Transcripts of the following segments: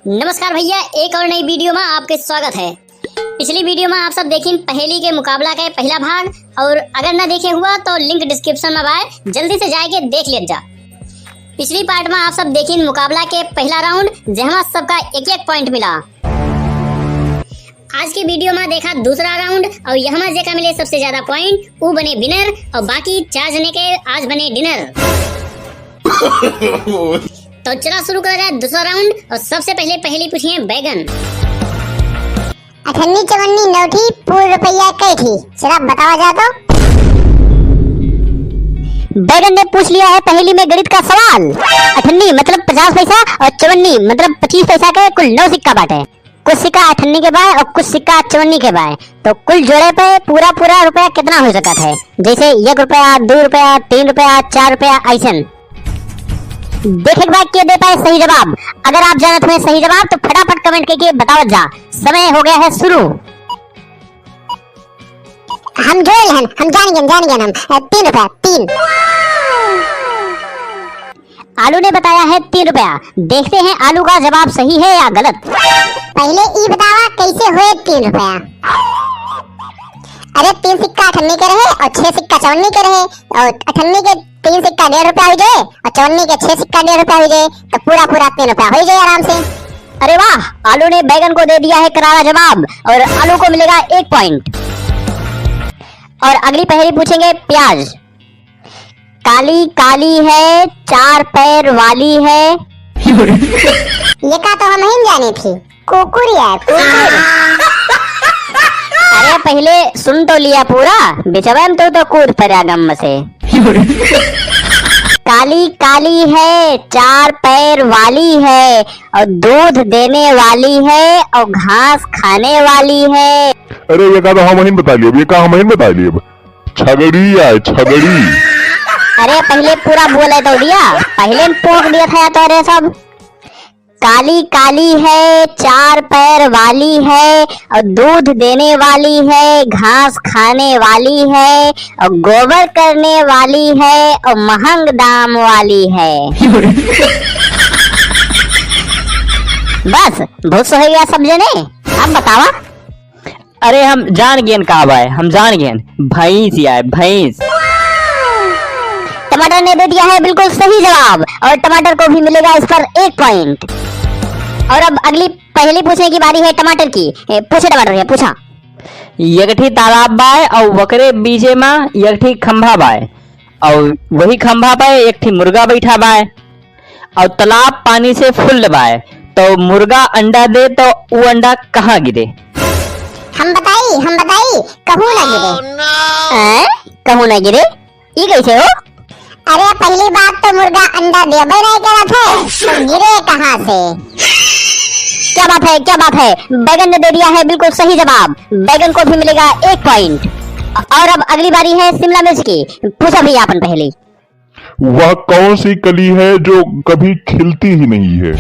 नमस्कार भैया, एक और नई वीडियो में आपके स्वागत है। पिछली वीडियो में आप सब देखिन पहेली के मुकाबला का पहला भाग, और अगर ना देखे हुआ तो लिंक डिस्क्रिप्शन में आए, जल्दी से जाके देख ले जा। पिछली पार्ट में आप सब देखिन मुकाबला के पहला राउंड, जहाँ सबका एक एक पॉइंट मिला। आज की वीडियो में देखा दूसरा राउंड, और यहाँ जेका मिले सबसे ज्यादा पॉइंट वो बने विनर, और बाकी 4 जने के आज बने डिनर। तो चला शुरू करा जाए दूसरा राउंड, और सबसे पहले पहेली पूछिए बैगन। 58 54 नौठी पूर्ण रुपया कैठी, जरा बतावा जा तो। बैगन ने पूछ लिया है पहेली में गणित का सवाल। 58 मतलब 50 पैसा और 54 मतलब 25 पैसा के कुल 9 सिक्का बांटे। कुछ सिक्का 58 के बाय और कुछ सिक्का 54 के बाय, तो कुल जोड़े पे पूरा रुपया कितना हो सकता है? जैसे 1 रुपया, 2 रुपया, 3 रुपया, 4 रुपया, ऐसा देखे भाई के दे पाए सही जवाब। अगर आप जानत हुए सही जवाब तो फटाफट कमेंट करके बताओ जा। समय हो गया है शुरू। हम जोड़ हम जान गए हम 3 रुपया 3। आलू ने बताया है 3 रुपया। देखते हैं आलू का जवाब सही है या गलत। पहले ई बतावा कैसे हुए 3 रुपया। अरे 3 सिक्का 58 के रहे और 6 सिक्का 54 के रहे, और 58 के 3 सिक्का 1.5 रुपया हो जाए और 54 के 6 सिक्का 1.5 रुपया हो जाए, तो पूरा 3 रुपया हो जाए आराम से। अरे वाह, आलू ने बैगन को दे दिया है करारा जवाब, और आलू को मिलेगा 1 पॉइंट। और अगली पहेली पूछेंगे प्याज। काली काली है 4 पैर वाली है। ये का तो हम ही जानी थी, कुकुर है कुकुर। अरे पहले सुन तो लिया पूरा, बिचवा में तो कूद पड़ा गम से। काली काली है 4 पैर वाली है, और दूध देने वाली है, और घास खाने वाली है। अरे ये का तो हम ही बता लिया, ये का हम ही बता लिया। छगड़ी है छगड़ी। अरे पहले पूरा बोले तो दिया, पहले पोक दिया था तो। अरे सब काली काली है 4 पैर वाली है, और दूध देने वाली है, घास खाने वाली है, और गोबर करने वाली है, और महंग दाम वाली है। बस बहुत हो गया सब जने, अब बतावा। अरे हम जान गेन का है, हम जान गेन भैंस या भैंस। टमाटर ने दे दिया है बिल्कुल सही जवाब, और टमाटर को भी मिलेगा इस पर 1 पॉइंट। और अब अगली पहली पूछने की बारी है टमाटर की। पूछे टमाटर है, पूछा। एकठी तालाब बाय और वकरे बीचे में एकठी खंभा बाय, और वही खंभा पे एकठी मुर्गा बैठा बाय, और तालाब पानी से फुल बाय, तो मुर्गा अंडा दे तो वो अंडा कहाँ गिरे? हम बताई कहूँ ना गिरे। कहूँ ना गिरे, ये कैसे हो? अरे पहली बात तो मुर्गा अंडा दे नहीं करा था, तो गिरे कहाँ से? क्या बात है, बैगन ने दे दिया है बिल्कुल सही जवाब। बैगन को भी मिलेगा 1 पॉइंट। और अब अगली बारी है शिमला मिर्च की। पूछा भैया अपन पहले। वह कौन सी कली है जो कभी खिलती ही नहीं है?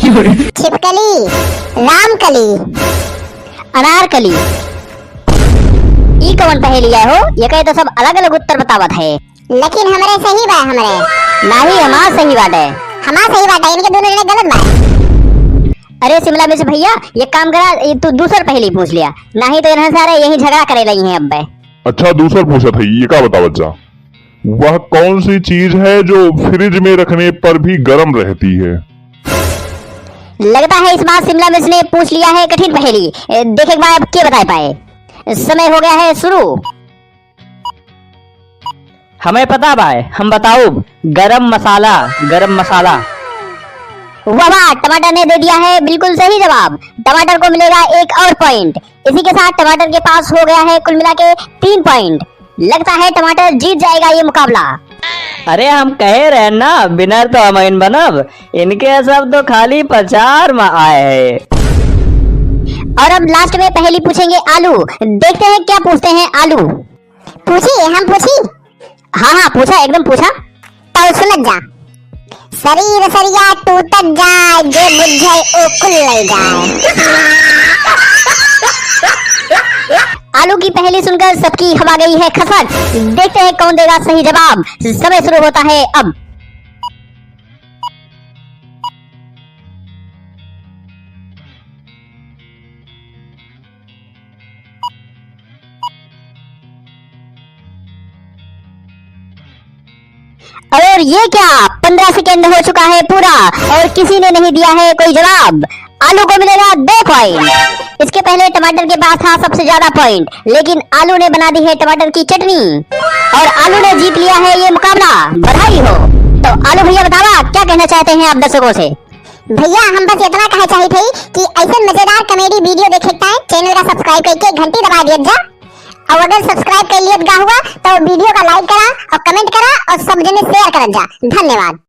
छिपकली, रामकली, अनारकली। ई कौन पहेली है हो? ये कहे तो सब अलग अलग उत्तर बतावत है। लेकिन हमारे सही बा, हमारे नहीं हमारा सही बात है। हमारा सही बात है, इनके दोनों जने गलत बा। अरे शिमला मिर्च भैया, ये काम करा, ये तू दूसर पहेली पूछ लिया, नहीं तो यहाँ सारे यही झगड़ा करे लगी हैं अब। अच्छा दूसरा पूछा था, ये का बता बच्चा। वह कौन सी चीज है जो फ्रिज में रखने पर भी गर्म रहती है? लगता है इस बार शिमला मिर्च ने पूछ लिया है कठिन पहेली। देखे एक बार अब क्या बता पाए। समय हो गया है शुरू। हमें पता बाय, हम बताओ। गरम मसाला, गरम मसाला। वाह, टमाटर ने दे दिया है बिल्कुल सही जवाब। टमाटर को मिलेगा 1 और पॉइंट। इसी के साथ टमाटर के पास हो गया है कुल मिला के 3 पॉइंट। लगता है टमाटर जीत जाएगा ये मुकाबला। अरे हम कह रहे ना विनर तो हम बनब, इनके सब तो खाली प्रचार में आए हैं। और अब लास्ट में पहेली पूछेंगे आलू। देखते हैं क्या पूछते हैं आलू। पूछी हम पूछी। हाँ पूछा, एकदम पूछा। तो सुन जा। शरीर सरिया टूटत जाए, जो बुझे ओ कुल ले जाए। आलू की पहेली सुनकर सबकी हवा गई है खसक। देखते हैं कौन देगा सही जवाब। समय शुरू होता है अब। और ये क्या 15 सेकेंड हो चुका है पूरा और किसी ने नहीं दिया है कोई जवाब। आलू को मिलेगा 2 पॉइंट। इसके पहले टमाटर के पास था सबसे ज्यादा पॉइंट, लेकिन आलू ने बना दी है टमाटर की चटनी और आलू ने जीत लिया है ये मुकाबला। बधाई हो। तो आलू भैया बतावा क्या कहना चाहते हैं आप दर्शकों से। भैया हम बस इतना कहना चाहते थे कि ऐसे मजेदार कॉमेडी वीडियो देखे चैनल का सब्सक्राइब करके घंटी दबा दिया जा। और अगर सब्सक्राइब कर लिया हुआ तो वीडियो का लाइक करा और कमेंट करा और सब जने शेयर कर जा। धन्यवाद।